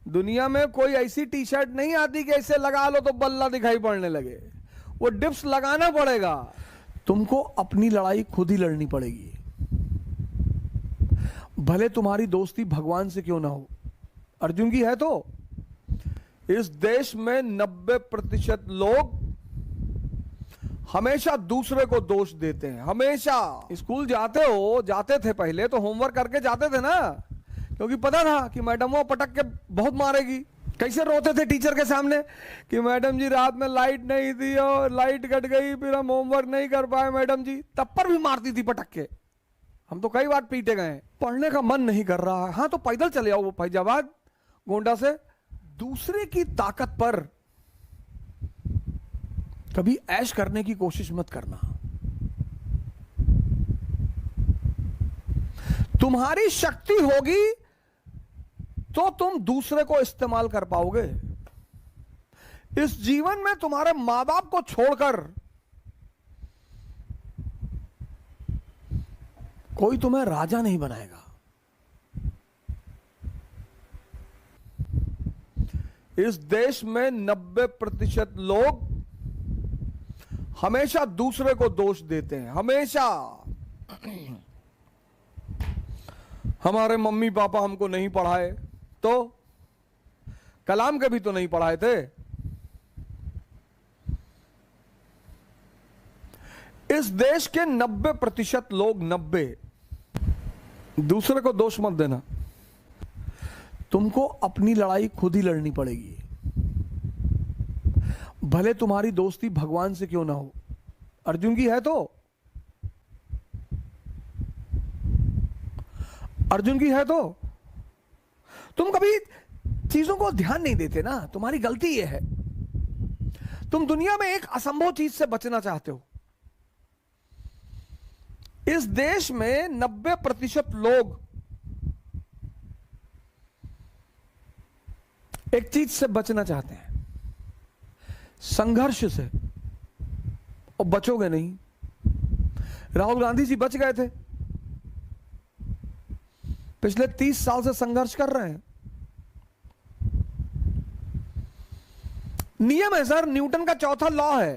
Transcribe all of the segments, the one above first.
दुनिया में कोई ऐसी टी शर्ट नहीं आती कि ऐसे लगा लो तो बल्ला दिखाई पड़ने लगे। वो डिप्स लगाना पड़ेगा। तुमको अपनी लड़ाई खुद ही लड़नी पड़ेगी, भले तुम्हारी दोस्ती भगवान से क्यों ना हो। अर्जुन की है तो इस देश में 90% लोग हमेशा दूसरे को दोष देते हैं। हमेशा स्कूल जाते थे पहले तो होमवर्क करके जाते थे ना, क्योंकि पता था कि मैडम वो पटक के बहुत मारेगी। कैसे रोते थे टीचर के सामने कि मैडम जी रात में लाइट नहीं थी और लाइट कट गई, फिर हम होमवर्क नहीं कर पाए मैडम जी। तब पर भी मारती थी पटक के। हम तो कई बार पीटे गए। पढ़ने का मन नहीं कर रहा है, हाँ तो पैदल चले आओ वो फैजाबाद गोंडा से। दूसरे की ताकत पर कभी ऐश करने की कोशिश मत करना। तुम्हारी शक्ति होगी तो तुम दूसरे को इस्तेमाल कर पाओगे। इस जीवन में तुम्हारे मां बाप को छोड़कर कोई तुम्हें राजा नहीं बनाएगा। इस देश में 90% लोग हमेशा दूसरे को दोष देते हैं। हमेशा हमारे मम्मी पापा हमको नहीं पढ़ाए, तो कलाम के भी तो नहीं पढ़ाए थे। इस देश के 90% लोग, 90, दूसरे को दोष मत देना। तुमको अपनी लड़ाई खुद ही लड़नी पड़ेगी, भले तुम्हारी दोस्ती भगवान से क्यों ना हो। अर्जुन की है तो अर्जुन की है तो तुम कभी चीजों को ध्यान नहीं देते ना, तुम्हारी गलती यह है। तुम दुनिया में एक असंभव चीज से बचना चाहते हो। इस देश में 90% लोग एक चीज से बचना चाहते हैं, संघर्ष से, और बचोगे नहीं। राहुल गांधी जी बच गए थे, पिछले 30 साल से संघर्ष कर रहे हैं। नियम है सर, न्यूटन का चौथा लॉ है,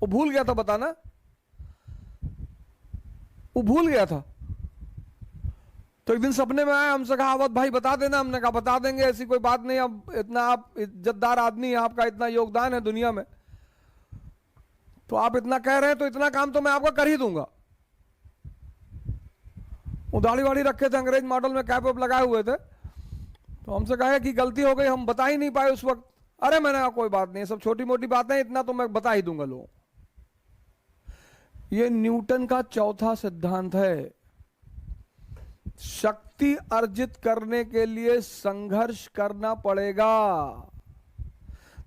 वो भूल गया था बताना, वो भूल गया था। तो एक दिन सपने में आया, हमसे कहा अवध भाई बता देना। हमने कहा बता देंगे, ऐसी कोई बात नहीं। अब इतना आप इज्जतदार आदमी हैं, आपका इतना योगदान है दुनिया में, तो आप इतना कह रहे हैं तो इतना काम तो मैं आपका कर ही दूंगा। वो दाढ़ी वाड़ी रखे थे, अंग्रेज मॉडल में कैप वैप लगाए हुए थे। तो हमसे कहा कि गलती हो गई, हम बता ही नहीं पाए उस वक्त। अरे मैंने कहा कोई बात नहीं, सब छोटी मोटी बातें, इतना तो मैं बता ही दूंगा लोगों। ये न्यूटन का चौथा सिद्धांत है। शक्ति अर्जित करने के लिए संघर्ष करना पड़ेगा।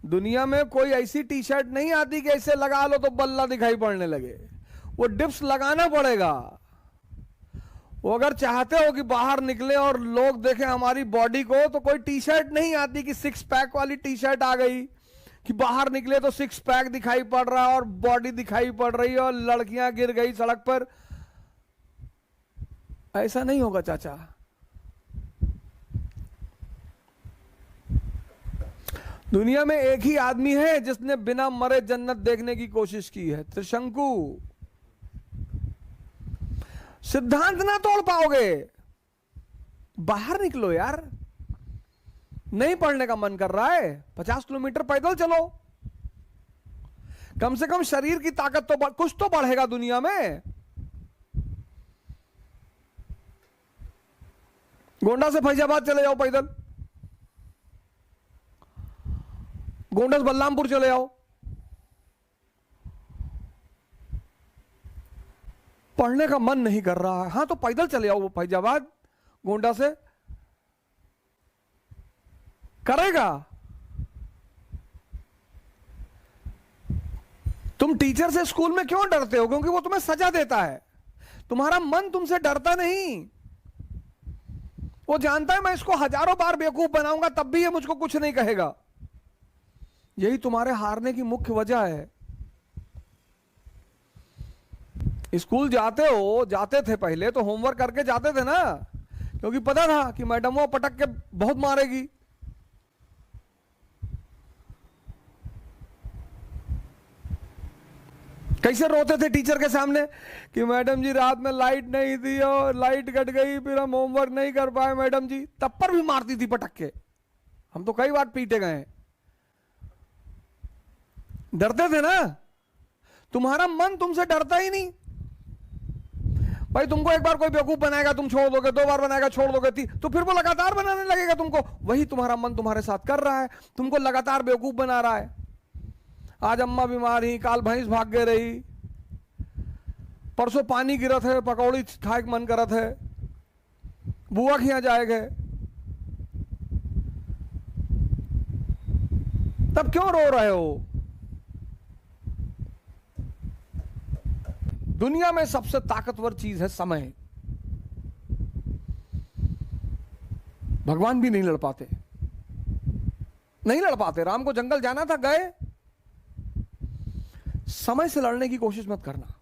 दुनिया में कोई ऐसी टी शर्ट नहीं आती कि ऐसे लगा लो तो बल्ला दिखाई पड़ने लगे। वो डिप्स लगाना पड़ेगा। वो अगर चाहते हो कि बाहर निकले और लोग देखें हमारी बॉडी को, तो कोई टी शर्ट नहीं आती कि 6 पैक वाली टी शर्ट आ गई कि बाहर निकले तो 6 पैक दिखाई पड़ रहा है और बॉडी दिखाई पड़ रही है और लड़कियां गिर गई सड़क पर। ऐसा नहीं होगा चाचा। दुनिया में एक ही आदमी है जिसने बिना मरे जन्नत देखने की कोशिश की है, त्रिशंकु। सिद्धांत ना तोड़ पाओगे, बाहर निकलो यार। नहीं पढ़ने का मन कर रहा है, 50 किलोमीटर पैदल चलो। कम से कम शरीर की ताकत तो कुछ तो बढ़ेगा दुनिया में। गोंडा से फैजाबाद चले जाओ पैदल, गोंडा से बलरामपुर चले जाओ। पढ़ने का मन नहीं कर रहा है, हाँ तो पैदल चले आओ वो फैजाबाद गोंडा से। करेगा। तुम टीचर से स्कूल में क्यों डरते हो? क्योंकि वो तुम्हें सजा देता है। तुम्हारा मन तुमसे डरता नहीं। वो जानता है मैं इसको हजारों बार बेवकूफ बनाऊंगा तब भी ये मुझको कुछ नहीं कहेगा। यही तुम्हारे हारने की मुख्य वजह है। स्कूल जाते थे पहले तो होमवर्क करके जाते थे ना, क्योंकि पता था कि मैडम वो पटक के बहुत मारेगी। कैसे रोते थे टीचर के सामने कि मैडम जी रात में लाइट नहीं थी और लाइट कट गई, फिर हम होमवर्क नहीं कर पाए मैडम जी। तब पर भी मारती थी पटक के। हम तो कई बार पीटे गए हैं। डरते थे ना। तुम्हारा मन तुमसे डरता ही नहीं भाई। तुमको एक बार कोई बेवकूफ बनाएगा तुम छोड़ दोगे, 2 बार बनाएगा छोड़ दोगे, तो फिर वो लगातार बनाने लगेगा तुमको। वही तुम्हारा मन तुम्हारे साथ कर रहा है, तुमको लगातार बेवकूफ बना रहा है। आज अम्मा बीमार ही, काल भैंस भाग गए रही, परसों पानी गिरत है, पकौड़ी खाए के मन करत है, बुआ के यहां जाए गए, तब क्यों रो रहे हो? दुनिया में सबसे ताकतवर चीज है समय। भगवान भी नहीं लड़ पाते, नहीं लड़ पाते। राम को जंगल जाना था, गए। समय से लड़ने की कोशिश मत करना।